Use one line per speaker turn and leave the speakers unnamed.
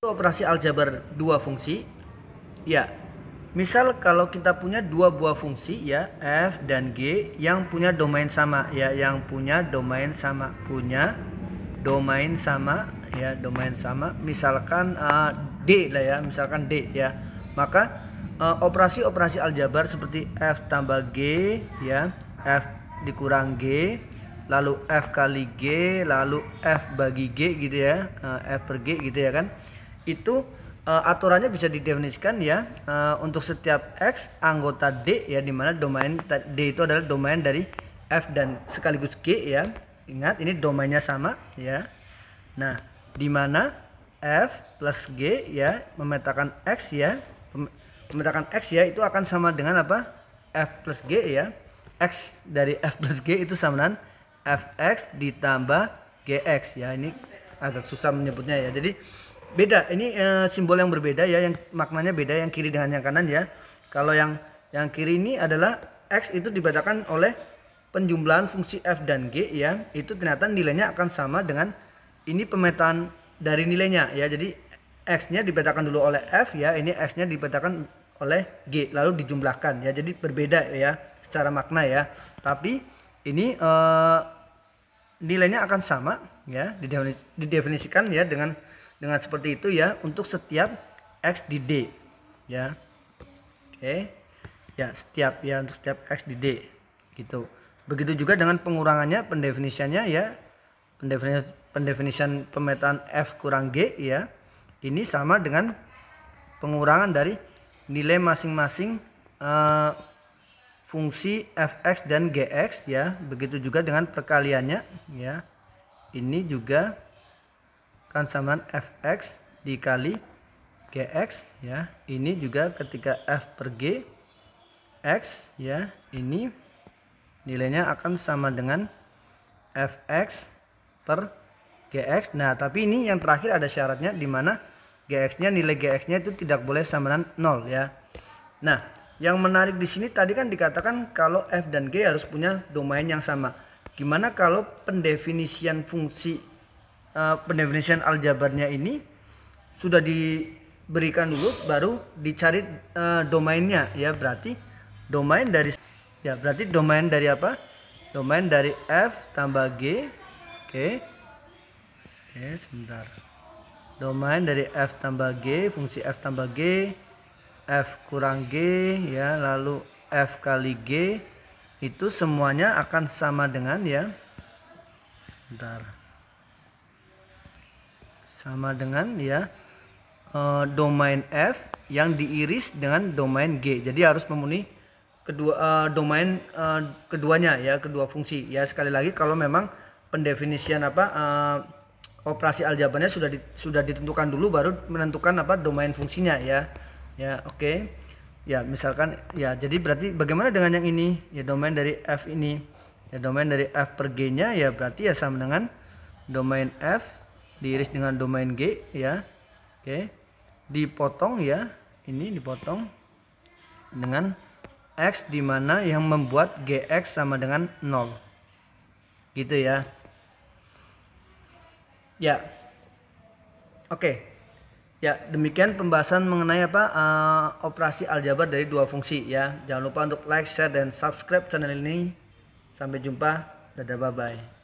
Operasi aljabar dua fungsi. Ya, misal kalau kita punya dua buah fungsi ya, f dan g yang punya domain sama ya, domain sama. Misalkan d lah ya, Maka operasi-operasi aljabar seperti f tambah g ya, f dikurang g, lalu f kali g, lalu f bagi g gitu ya, f per g gitu ya kan. Itu aturannya bisa didefinisikan ya, untuk setiap x anggota D ya, dimana domain D itu adalah domain dari f dan sekaligus g ya. Ingat ini domainnya sama ya. Nah, dimana f plus g ya memetakan x ya, itu akan sama dengan apa? F plus g ya. X dari f plus g itu sama dengan fx ditambah gx ya. Ini agak susah menyebutnya ya. Jadi beda, ini simbol yang berbeda ya, yang maknanya beda yang kiri dengan yang kanan ya. Kalau yang kiri ini adalah x itu dibacakan oleh penjumlahan fungsi f dan g ya, itu ternyata nilainya akan sama dengan ini pemetaan dari nilainya ya. Jadi x-nya dibacakan dulu oleh f ya, ini x-nya dibacakan oleh g lalu dijumlahkan ya. Jadi berbeda ya secara makna ya. Tapi ini nilainya akan sama ya, didefinisikan ya dengan seperti itu ya untuk setiap x di D ya. Oke. Ya, untuk setiap x di D gitu. Begitu juga dengan pengurangannya, pendefinisiannya ya. Pendefinisian pemetaan f kurang g ya. Ini sama dengan pengurangan dari nilai masing-masing fungsi fx dan gx ya. Begitu juga dengan perkaliannya ya. Ini juga kan sama fx dikali gx ya. Ini juga ketika f per g x ya, ini nilainya akan sama dengan fx per gx. Nah, tapi ini yang terakhir ada syaratnya, di mana nilai gx-nya itu tidak boleh sama dengan 0 ya. Nah, yang menarik di sini tadi kan dikatakan kalau f dan g harus punya domain yang sama. Gimana kalau pendefinisian fungsi pendefinisian aljabarnya ini sudah diberikan dulu, baru dicari domainnya ya. Berarti domain dari apa? Domain dari f tambah g. Oke, sebentar. Domain dari f tambah g, fungsi f tambah g, f kurang g ya, lalu f kali g, itu semuanya akan sama dengan ya. Bentar. Sama dengan ya domain f yang diiris dengan domain g. Jadi harus memenuhi kedua domain keduanya ya, kedua fungsi ya. Sekali lagi kalau memang pendefinisian operasi aljabarnya sudah ditentukan dulu, baru menentukan domain fungsinya ya. Ya, oke. Ya, misalkan ya, jadi berarti bagaimana dengan yang ini? Ya, domain dari f ini. Ya, domain dari f per g-nya ya berarti ya sama dengan domain f diiris dengan domain g ya. Oke, dipotong ya, ini dipotong dengan x, dimana yang membuat gx sama dengan 0 gitu ya. Ya, oke. Ya, demikian pembahasan mengenai operasi aljabar dari dua fungsi ya. Jangan lupa untuk like, share, dan subscribe channel ini. Sampai jumpa, dadah, bye bye.